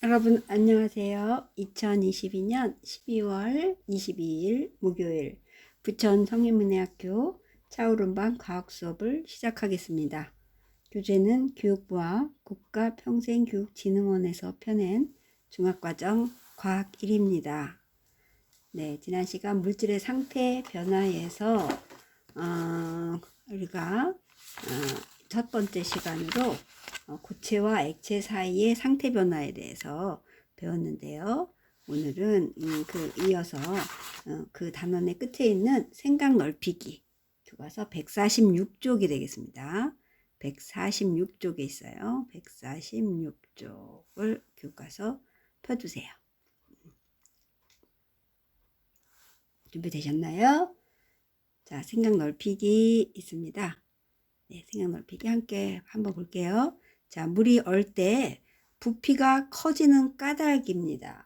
여러분 안녕하세요. 2022년 12월 22일 목요일 부천 성인문예학교 차오른반 과학 수업을 시작하겠습니다. 교재는 교육부와 국가평생교육진흥원에서 펴낸 중학과정 과학 1입니다. 네, 지난 시간 물질의 상태 변화에서 우리가 첫 번째 시간으로 고체와 액체 사이의 상태 변화에 대해서 배웠는데요. 오늘은 이어서 그 단원의 끝에 있는 생각 넓히기 교과서 146쪽이 되겠습니다. 146쪽에 있어요. 146쪽을 교과서 펴주세요. 준비되셨나요? 자, 생각 넓히기 있습니다. 네, 생각 넓히기 함께 한번 볼게요. 자, 물이 얼 때 부피가 커지는 까닭입니다.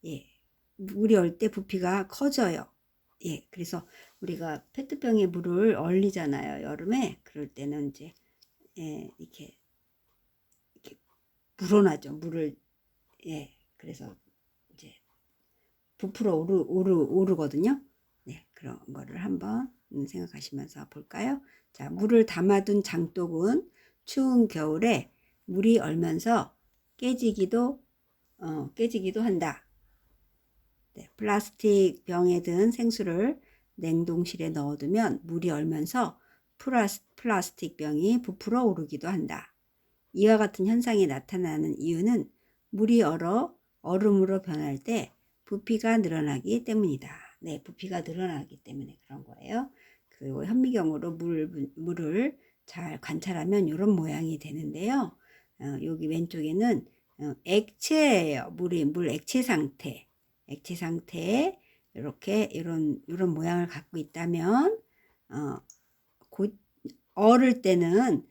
예, 물이 얼 때 부피가 커져요. 예, 그래서 우리가 페트병에 물을 얼리잖아요. 여름에. 그럴 때는 이제 이렇게 불어나죠. 물을. 예, 그래서 이제 부풀어 오르거든요. 네, 그런 거를 한번 생각하시면서 볼까요? 자, 물을 담아둔 장독은 추운 겨울에 물이 얼면서 깨지기도 한다. 네, 플라스틱 병에 든 생수를 냉동실에 넣어두면 물이 얼면서 플라스틱 병이 부풀어 오르기도 한다. 이와 같은 현상이 나타나는 이유는 물이 얼어 얼음으로 변할 때 부피가 늘어나기 때문이다. 네, 부피가 늘어나기 때문에 그런 거예요. 그리고 현미경으로 물을 잘 관찰하면 이런 모양이 되는데요. 여기 왼쪽에는 액체예요. 물 액체 상태. 액체 상태에 이렇게 이런 모양을 갖고 있다면 곧 얼을 때는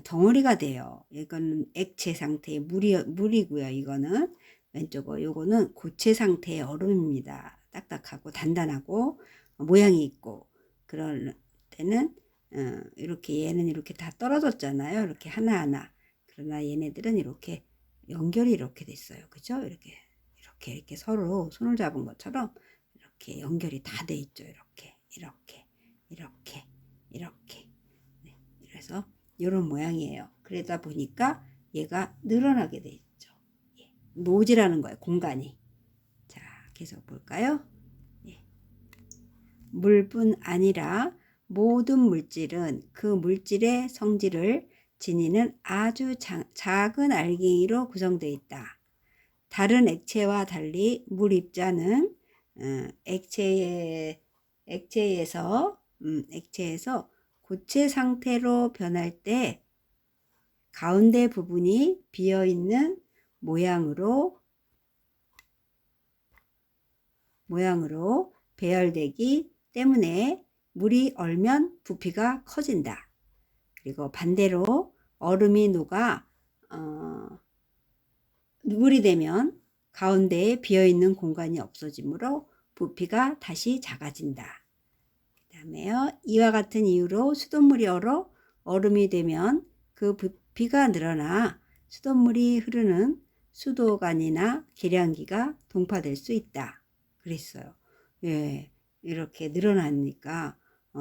덩어리가 돼요. 이거는 액체 상태의 물이고요. 이거는 왼쪽은 요거는 고체 상태의 얼음입니다. 딱딱하고 단단하고 모양이 있고 그럴 때는 이렇게 얘는 이렇게 다 떨어졌잖아요. 이렇게 하나하나. 그러나 얘네들은 이렇게 연결이 이렇게 됐어요. 그죠? 이렇게 서로 손을 잡은 것처럼 이렇게 연결이 다 돼 있죠. 이렇게. 네, 그래서 이런 모양이에요. 그러다 보니까 얘가 늘어나게 돼 있죠. 예, 모자라는 거예요. 공간이. 자, 계속 볼까요? 예. 물뿐 아니라 모든 물질은 그 물질의 성질을 지니는 아주 작은 알갱이로 구성되어 있다. 다른 액체와 달리 물 입자는 액체에서 고체 상태로 변할 때 가운데 부분이 비어있는 모양으로 배열되기 때문에 물이 얼면 부피가 커진다. 그리고 반대로 얼음이 녹아 물이 되면 가운데에 비어있는 공간이 없어지므로 부피가 다시 작아진다. 그 다음에요. 이와 같은 이유로 수돗물이 얼어 얼음이 되면 그 부피가 늘어나 수돗물이 흐르는 수도관이나 계량기가 동파될 수 있다. 그랬어요. 예, 이렇게 늘어나니까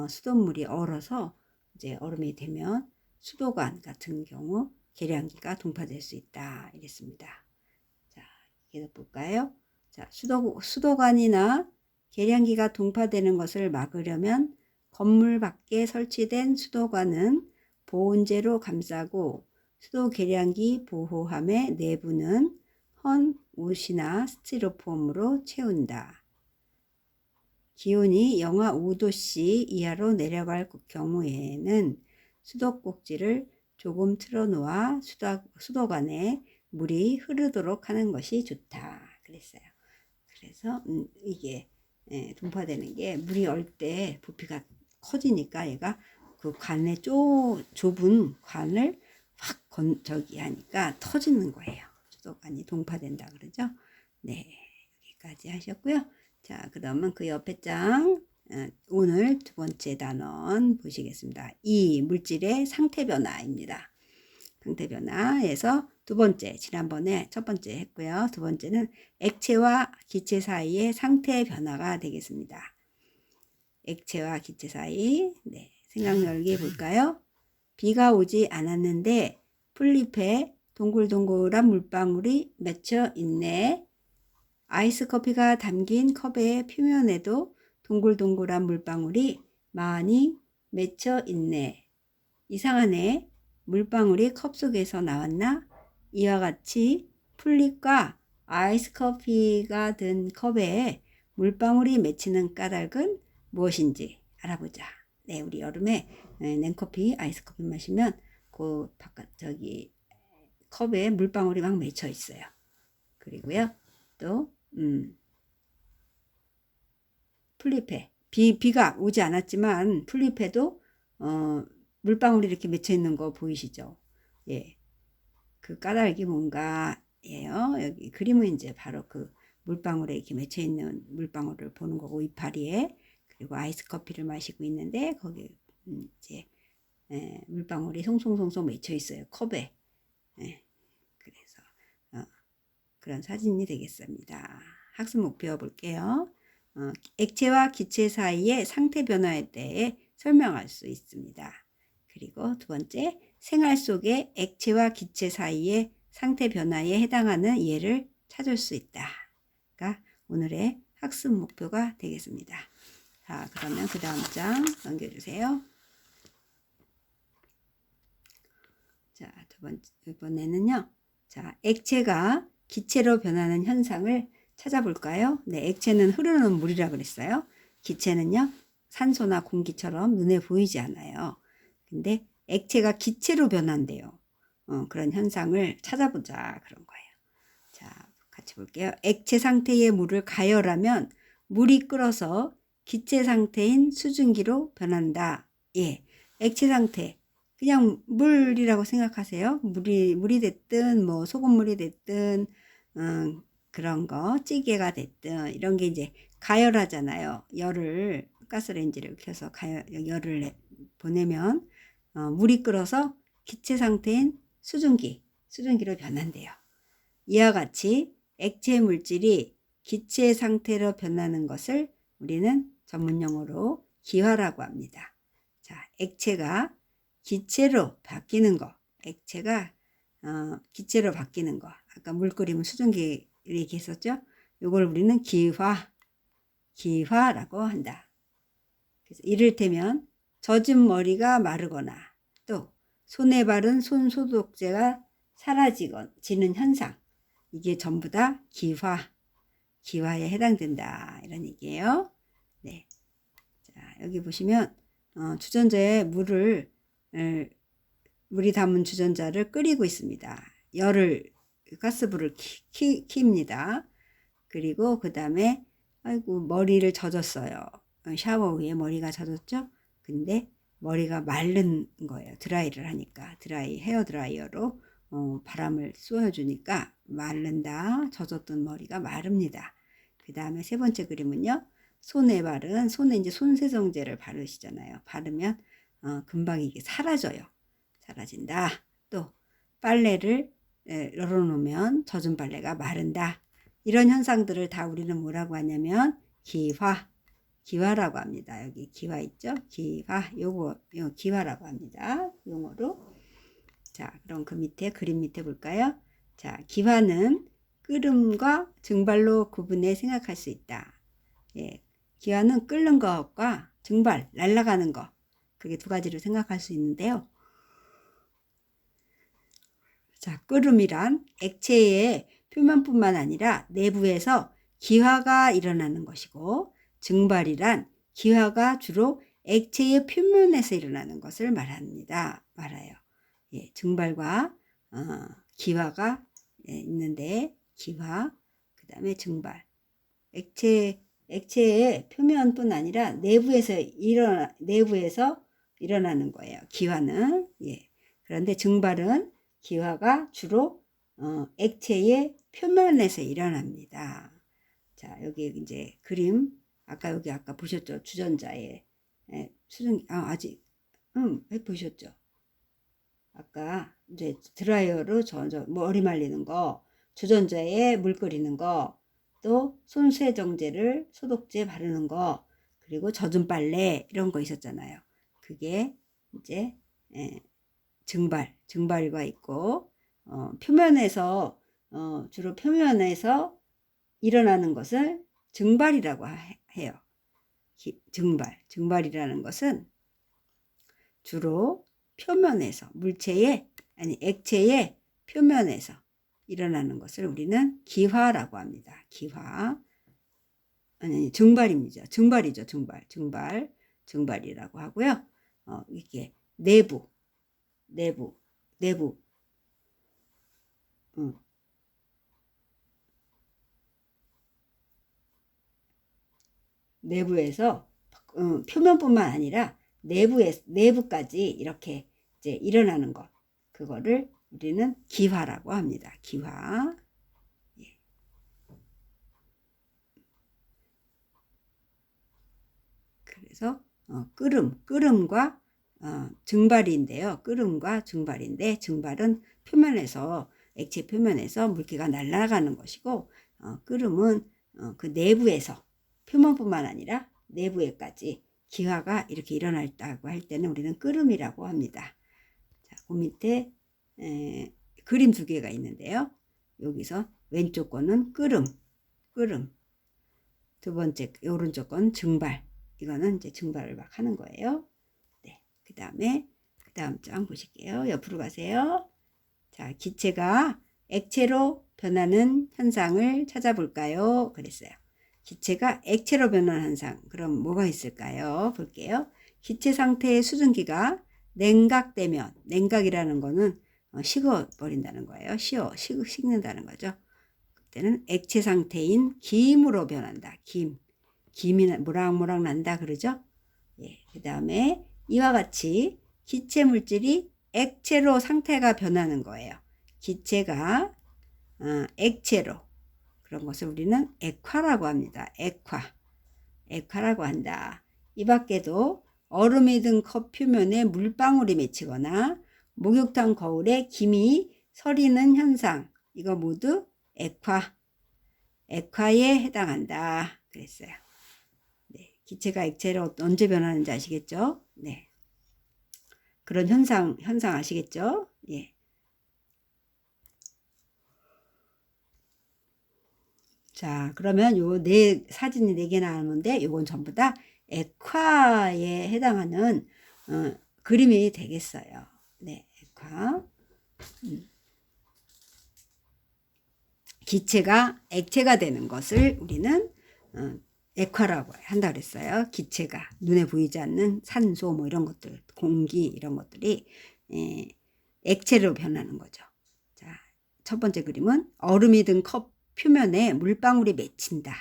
수돗물이 얼어서 이제 얼음이 되면 수도관 같은 경우 계량기가 동파될 수 있다. 이랬습니다. 자, 계속 볼까요? 자, 수도관이나 계량기가 동파되는 것을 막으려면 건물 밖에 설치된 수도관은 보온재로 감싸고 수도 계량기 보호함의 내부는 헌 옷이나 스티로폼으로 채운다. 기온이 영하 5도씨 이하로 내려갈 경우에는 수도꼭지를 조금 틀어놓아 수도관에 물이 흐르도록 하는 것이 좋다. 그랬어요. 그래서 이게 동파되는 게 물이 얼 때 부피가 커지니까 얘가 그 관의 좁은 관을 확 하니까 터지는 거예요. 수도관이 동파된다 그러죠. 네, 여기까지 하셨고요. 자, 그러면 그 옆에 장 오늘 두 번째 단원 보시겠습니다. 이 물질의 상태 변화입니다. 상태 변화에서 두 번째, 지난번에 첫 번째 했고요. 두 번째는 액체와 기체 사이의 상태 변화가 되겠습니다. 액체와 기체 사이, 네, 생각 열기 볼까요? 비가 오지 않았는데 풀잎에 동글동글한 물방울이 맺혀 있네. 아이스 커피가 담긴 컵의 표면에도 동글동글한 물방울이 많이 맺혀 있네. 이상하네. 물방울이 컵 속에서 나왔나? 이와 같이 풀잎과 아이스 커피가 든 컵에 물방울이 맺히는 까닭은 무엇인지 알아보자. 네, 우리 여름에 냉커피, 아이스 커피 마시면 그 바깥 저기 컵에 물방울이 막 맺혀 있어요. 그리고요, 또 풀잎에 비가 오지 않았지만 풀잎에도 물방울이 이렇게 맺혀 있는 거 보이시죠? 예, 그 까닭이 뭔가예요. 여기 그림은 이제 바로 그 물방울에 이렇게 맺혀 있는 물방울을 보는 거고, 이파리에. 그리고 아이스 커피를 마시고 있는데 거기 이제 물방울이 송송송송 맺혀 있어요, 컵에. 그래서 그런 사진이 되겠습니다. 학습 목표 볼게요. 액체와 기체 사이의 상태 변화에 대해 설명할 수 있습니다. 그리고 두 번째, 생활 속의 액체와 기체 사이의 상태 변화에 해당하는 예를 찾을 수 있다가 오늘의 학습 목표가 되겠습니다. 자, 그러면 그 다음 장 넘겨주세요. 자, 이번에는요. 자, 액체가 기체로 변하는 현상을 찾아볼까요? 네, 액체는 흐르는 물이라 그랬어요. 기체는요, 산소나 공기처럼 눈에 보이지 않아요. 근데 액체가 기체로 변한대요. 그런 현상을 찾아보자, 그런 거예요. 자, 같이 볼게요. 액체 상태의 물을 가열하면 물이 끓어서 기체 상태인 수증기로 변한다. 예, 액체 상태. 그냥 물이라고 생각하세요. 물이 됐든, 뭐, 소금물이 됐든, 그런 거, 찌개가 됐든, 이런 게 이제 가열하잖아요. 열을, 가스레인지를 켜서 열을 보내면, 물이 끓어서 기체 상태인 수증기로 변한대요. 이와 같이 액체 물질이 기체 상태로 변하는 것을 우리는 전문용어로 기화라고 합니다. 자, 액체가 기체로 바뀌는 거, 액체가 기체로 바뀌는 거. 아까 물 끓이면 수증기 얘기했었죠? 이걸 우리는 기화라고 한다. 그래서 이를테면 젖은 머리가 마르거나 또 손에 바른 손 소독제가 사라지는 현상. 이게 전부 다 기화에 해당된다. 이런 얘기예요. 네. 자, 여기 보시면 주전자에 물이 담은 주전자를 끓이고 있습니다. 가스불을 킵니다. 그리고 그 다음에 아이고 머리를 젖었어요. 샤워 후에 머리가 젖었죠. 근데 머리가 마른 거예요. 드라이를 하니까 헤어 드라이어로 바람을 쏘여주니까 마른다. 젖었던 머리가 마릅니다. 그 다음에 세 번째 그림은요. 손에 이제 손세정제를 바르시잖아요. 바르면 금방 이게 사라져요. 사라진다. 또 빨래를 널어놓으면 젖은 빨래가 마른다. 이런 현상들을 다 우리는 뭐라고 하냐면 기화라고 합니다. 여기 기화 있죠? 요거 기화라고 합니다. 용어로. 자, 그럼 그 밑에 그림 밑에 볼까요? 자, 기화는 끓음과 증발로 구분해 생각할 수 있다. 예, 기화는 끓는 것과 증발, 날아가는 것. 그게 두 가지로 생각할 수 있는데요. 자, 끓음이란 액체의 표면뿐만 아니라 내부에서 기화가 일어나는 것이고, 증발이란 기화가 주로 액체의 표면에서 일어나는 것을 말아요. 예, 증발과 기화가 있는데, 기화, 그 다음에 증발. 액체의 표면뿐 아니라 내부에서 일어나는 거예요. 기화는. 예. 그런데 증발은 기화가 주로 액체의 표면에서 일어납니다. 자, 여기 이제 그림 아까 보셨죠? 주전자에 보셨죠? 아까 이제 드라이어로 머리 말리는 거, 주전자에 물 끓이는 거, 또 손세정제를 소독제 바르는 거, 그리고 젖은 빨래 이런 거 있었잖아요. 그게 이제 증발과 있고 표면에서 주로 표면에서 일어나는 것을 증발이라고 해요. 증발이라는 것은 주로 표면에서 액체의 표면에서 일어나는 것을 우리는 기화라고 합니다. 기화. 아니, 증발입니다. 증발이죠. 증발이라고 하고요. 이게 내부 내부에서 표면뿐만 아니라 내부까지 이렇게 이제 일어나는 것, 그거를 우리는 기화라고 합니다. 기화. 예. 그래서 끓음과 증발인데요. 끓음과 증발인데, 증발은 액체 표면에서 물기가 날아가는 것이고, 끓음은 그 내부에서 표면뿐만 아니라 내부에까지 기화가 이렇게 일어났다고 할 때는 우리는 끓음이라고 합니다. 자, 그 밑에 그림 두 개가 있는데요. 여기서 왼쪽 거는 끓음. 두 번째 오른쪽 건 증발. 이거는 이제 증발을 막 하는 거예요. 네. 그 다음 장 보실게요. 옆으로 가세요. 자, 기체가 액체로 변하는 현상을 찾아볼까요? 그랬어요. 기체가 액체로 변하는 현상. 그럼 뭐가 있을까요? 볼게요. 기체 상태의 수증기가 냉각되면, 냉각이라는 거는 식어버린다는 거예요. 식는다는 거죠. 그때는 액체 상태인 김으로 변한다. 김이 모락모락 난다 그러죠. 예, 그 다음에 이와 같이 기체 물질이 액체로 상태가 변하는 거예요. 기체가 액체로, 그런 것을 우리는 액화라고 합니다. 액화라고 한다. 이 밖에도 얼음이 든 컵 표면에 물방울이 맺히거나 목욕탕 거울에 김이 서리는 현상, 이거 모두 액화에 해당한다 그랬어요. 네, 기체가 액체로 언제 변하는지 아시겠죠? 네, 그런 현상 아시겠죠? 예. 자, 그러면 요 사진이 4개 나오는데 요건 전부 다 액화에 해당하는 그림이 되겠어요. 네, 액화. 기체가 액체가 되는 것을 우리는 액화라고 한다 그랬어요. 기체가 눈에 보이지 않는 산소 뭐 이런 것들, 공기 이런 것들이 액체로 변하는 거죠. 자, 첫 번째 그림은 얼음이 든 컵 표면에 물방울이 맺힌다.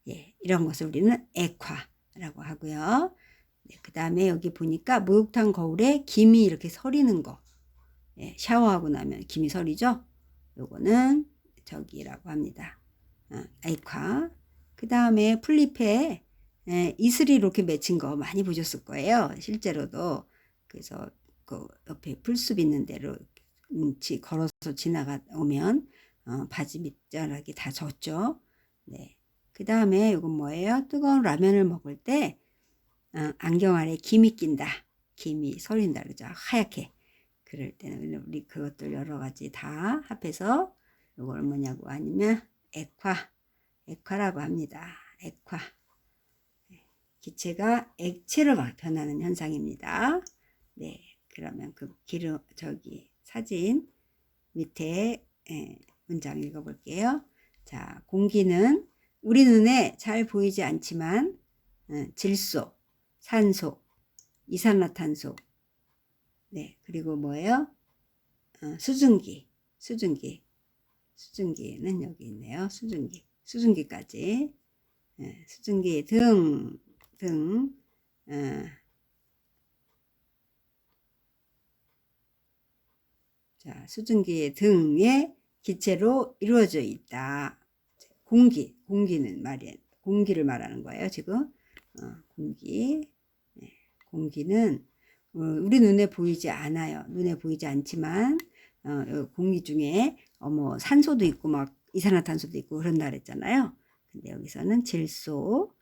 예, 이런 것을 우리는 액화라고 하고요. 네, 그 다음에 여기 보니까 목욕탕 거울에 김이 이렇게 서리는 거. 예, 샤워하고 나면 김이 서리죠. 요거는 저기라고 합니다. 액화. 그 다음에 풀잎에 이슬이 이렇게 맺힌 거 많이 보셨을 거예요. 실제로도. 그래서 그 옆에 풀숲 있는 데로 걸어서 지나가오면 바지 밑자락이 다 젖죠. 네. 그 다음에 이건 뭐예요? 뜨거운 라면을 먹을 때 안경 아래 김이 낀다. 김이 서린다 그러죠. 하얗게. 그럴 때는 우리 그것들 여러 가지 다 합해서 이걸 뭐냐고 아니면 액화라고 합니다. 액화. 기체가 액체로 변하는 현상입니다. 네. 그러면 그 사진 밑에 문장 읽어볼게요. 자, 공기는 우리 눈에 잘 보이지 않지만 질소, 산소, 이산화탄소, 네, 그리고 뭐예요? 수증기는 여기 있네요. 수증기까지, 수증기 등, 자, 수증기 등의 기체로 이루어져 있다. 공기는 말이에요. 공기를 말하는 거예요. 지금 공기는 우리 눈에 보이지 않아요. 눈에 보이지 않지만 공기 중에 뭐 산소도 있고 막 이산화탄소도 있고 그런다 그랬잖아요. 근데 여기서는 질소,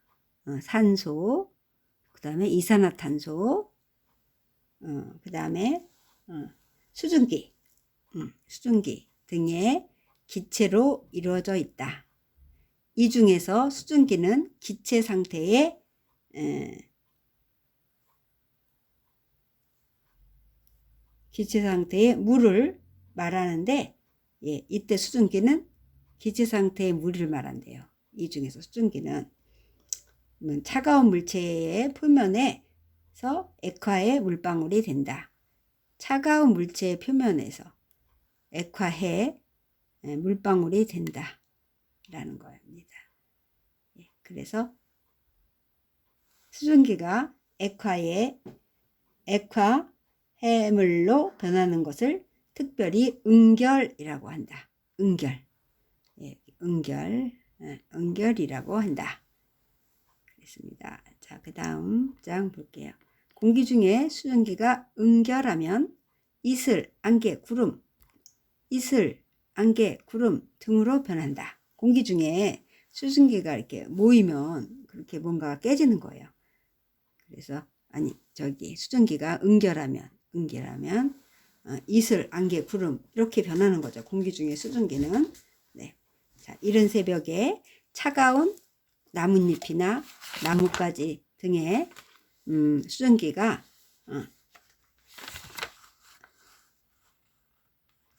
산소, 그 다음에 이산화탄소, 그 다음에 수증기, 수증기 등의 기체로 이루어져 있다. 이 중에서 수증기는 기체 상태의 물을 말하는데, 예, 이때 수증기는 기체 상태의 물을 말한대요. 이 중에서 수증기는 차가운 물체의 표면에서 액화의 물방울이 된다. 차가운 물체의 표면에서 액화해 물방울이 된다 라는 겁니다. 예, 그래서 수증기가 액화해물로 변하는 것을 특별히 응결이라고 한다. 응결. 예, 응결이라고 한다. 그렇습니다. 자, 그 다음 장 볼게요. 공기 중에 수증기가 응결하면 이슬, 안개, 구름, 등으로 변한다. 공기 중에 수증기가 이렇게 모이면 그렇게 뭔가 깨지는 거예요. 그래서 수증기가 응결하면 이슬, 안개, 구름 이렇게 변하는 거죠. 공기 중에 수증기는. 네. 자, 이른 새벽에 차가운 나뭇잎이나 나뭇가지 등의 수증기가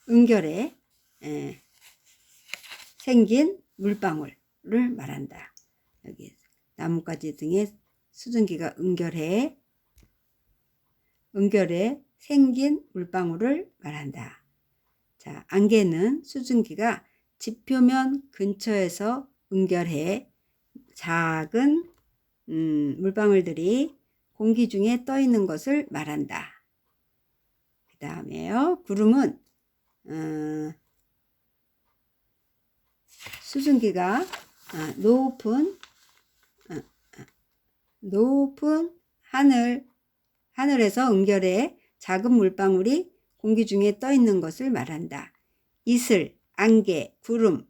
응결에 생긴 물방울을 말한다. 여기 나뭇가지 등의 수증기가 응결에 생긴 물방울을 말한다. 자, 안개는 수증기가 지표면 근처에서 응결해 작은 물방울들이 공기 중에 떠 있는 것을 말한다. 그 다음에요. 구름은 수증기가 높은 하늘에서 응결해 작은 물방울이 공기 중에 떠 있는 것을 말한다. 이슬, 안개, 구름은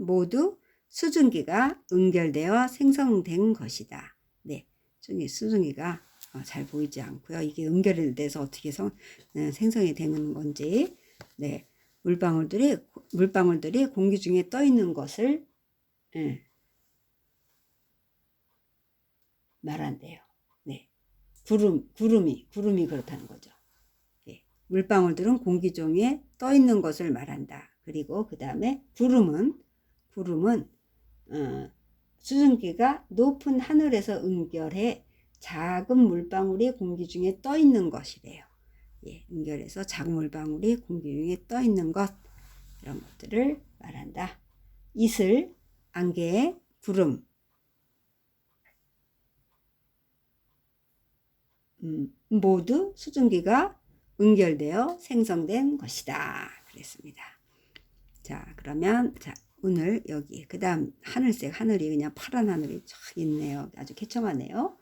모두 수증기가 응결되어 생성된 것이다. 네, 수증기가 잘 보이지 않고요. 이게 응결이 돼서 어떻게 생성이 되는 건지, 네, 물방울들이 공기 중에 떠 있는 것을 말한대요. 네, 구름이 그렇다는 거죠. 예, 물방울들은 공기 중에 떠 있는 것을 말한다. 그리고 그 다음에 구름은 수증기가 높은 하늘에서 응결해 작은 물방울이 공기 중에 떠 있는 것이래요. 예, 응결해서 작은 물방울이 공기 중에 떠 있는 것, 이런 것들을 말한다. 이슬, 안개, 구름, 모두 수증기가 응결되어 생성된 것이다. 그랬습니다. 자, 그러면 오늘 여기 그 다음 하늘이 그냥 파란 하늘이 쫙 있네요. 아주 개청하네요.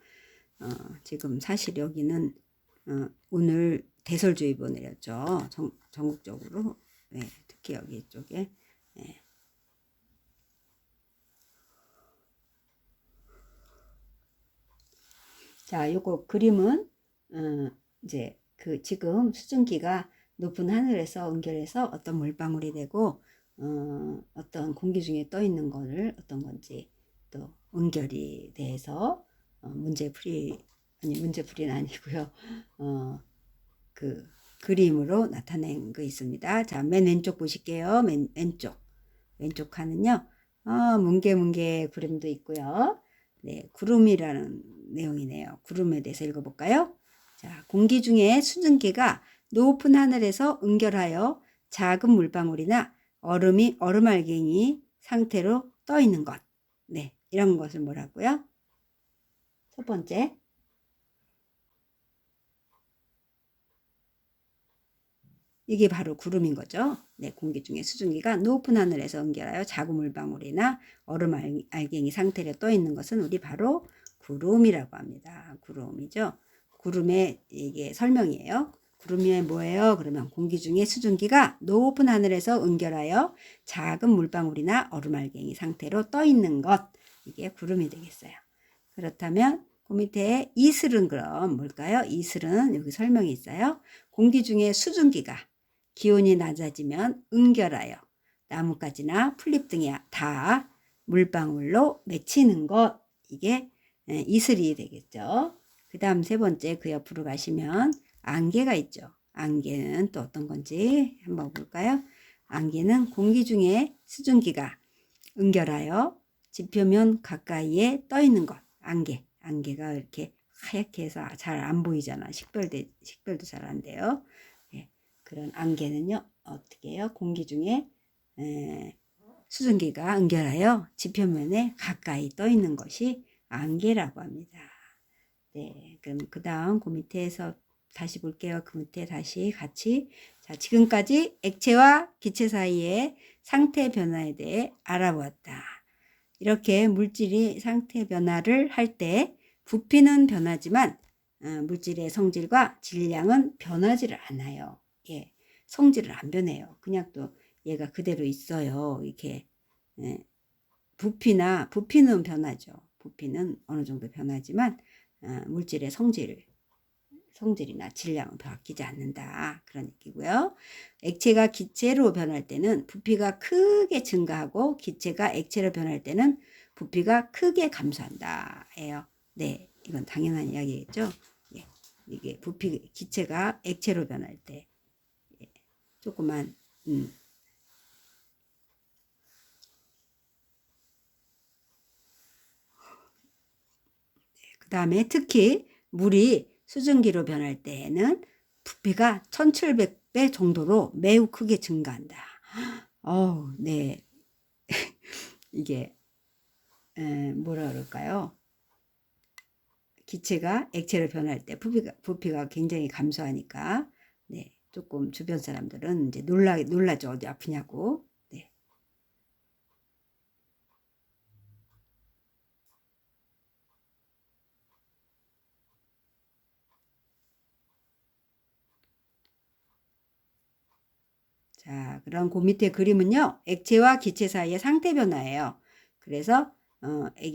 지금 사실 여기는 오늘 대설주의보 내렸죠. 전국적으로. 네, 특히 여기 쪽에. 네. 자, 요거 그림은 이제 지금 수증기가 높은 하늘에서 응결해서 어떤 물방울이 되고 어떤 공기 중에 떠 있는 거를 어떤 건지 또 응결이 돼서 문제풀이는 아니고요. 그 그림으로 나타낸 거 있습니다. 자, 맨 왼쪽 보실게요. 맨 왼쪽 칸은요. 뭉게뭉게 구름도 있고요. 네, 구름이라는 내용이네요. 구름에 대해서 읽어볼까요? 자, 공기 중에 수증기가 높은 하늘에서 응결하여 작은 물방울이나 얼음알갱이 상태로 떠 있는 것. 네, 이런 것을 뭐라고요? 첫 번째. 이게 바로 구름인 거죠. 네, 공기 중에 수증기가 높은 하늘에서 응결하여 작은 물방울이나 얼음알갱이 상태로 떠 있는 것은 우리 바로 구름이라고 합니다. 구름이죠. 구름의 이게 설명이에요. 구름이 뭐예요? 그러면 공기 중에 수증기가 높은 하늘에서 응결하여 작은 물방울이나 얼음알갱이 상태로 떠 있는 것. 이게 구름이 되겠어요. 그렇다면 그 밑에 이슬은 그럼 뭘까요? 이슬은 여기 설명이 있어요. 공기 중에 수증기가 기온이 낮아지면 응결하여 나뭇가지나 풀잎 등이 다 물방울로 맺히는 것. 이게 이슬이 되겠죠. 그 다음 세 번째 그 옆으로 가시면 안개가 있죠. 안개는 또 어떤 건지 한번 볼까요? 안개는 공기 중에 수증기가 응결하여 지표면 가까이에 떠 있는 것. 안개가 이렇게 하얗게 해서 잘 안 보이잖아. 식별도 잘 안 돼요. 예, 그런 안개는요, 어떻게 해요? 공기 중에 수증기가 응결하여 지표면에 가까이 떠 있는 것이 안개라고 합니다. 네, 그럼 그 다음 그 밑에서 다시 볼게요. 그 밑에 다시 같이. 자, 지금까지 액체와 기체 사이의 상태 변화에 대해 알아보았다. 이렇게 물질이 상태 변화를 할 때 부피는 변하지만 물질의 성질과 질량은 변하지를 않아요. 예, 성질을 안 변해요. 그냥 또 얘가 그대로 있어요. 이렇게 부피는 변하죠. 부피는 어느 정도 변하지만 물질의 성질이나 질량은 바뀌지 않는다. 그런 얘기고요. 액체가 기체로 변할 때는 부피가 크게 증가하고 기체가 액체로 변할 때는 부피가 크게 감소한다. 예요. 네, 이건 당연한 이야기겠죠. 예, 이게 기체가 액체로 변할 때 조그만 그 다음에 특히 물이 수증기로 변할 때에는 부피가 1700배 정도로 매우 크게 증가한다. 네. 이게 뭐라 그럴까요? 기체가 액체로 변할 때 부피가 굉장히 감소하니까 네, 조금 주변 사람들은 이제 놀라죠. 어디 아프냐고. 네. 자, 그럼 그 밑에 그림은요. 액체와 기체 사이의 상태 변화예요. 그래서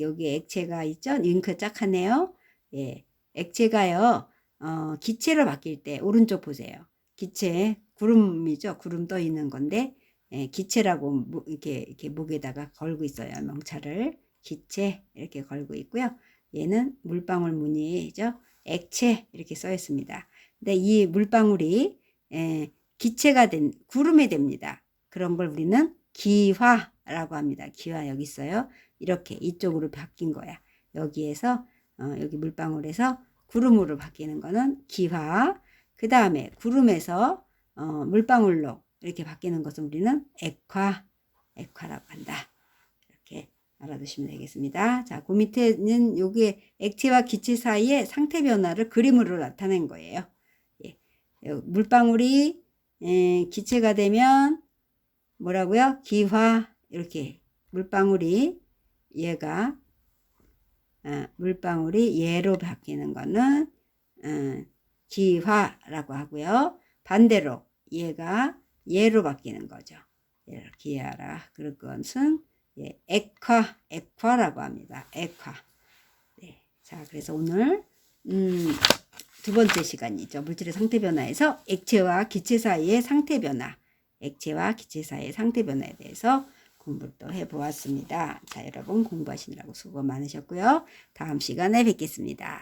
여기 액체가 있죠. 잉크 짝 하네요. 예, 액체가요. 기체로 바뀔 때 오른쪽 보세요. 기체 구름이죠. 구름 떠 있는 건데 기체라고 이렇게 목에다가 걸고 있어요. 명찰을 기체 이렇게 걸고 있고요. 얘는 물방울 무늬죠. 액체 이렇게 써 있습니다. 근데 이 물방울이 기체가 된 구름이 됩니다. 그런 걸 우리는 기화라고 합니다. 기화 여기 있어요. 이렇게 이쪽으로 바뀐 거야. 여기에서 여기 물방울에서 구름으로 바뀌는 거는 기화. 그 다음에 구름에서 물방울로 이렇게 바뀌는 것은 우리는 액화라고 한다. 이렇게 알아두시면 되겠습니다. 자, 그 밑에는 여기 액체와 기체 사이의 상태 변화를 그림으로 나타낸 거예요. 예, 물방울이 기체가 되면 뭐라고요? 기화. 이렇게 물방울이 얘로 바뀌는 거는 기화라고 하고요. 반대로 얘가 얘로 바뀌는 거죠. 기화라. 그럴 것은 액화라고 합니다. 액화. 네. 자, 그래서 오늘 두 번째 시간이죠. 물질의 상태 변화에서 액체와 기체 사이의 상태 변화에 대해서 공부를 또 해보았습니다. 자, 여러분 공부하시느라고 수고 많으셨고요. 다음 시간에 뵙겠습니다.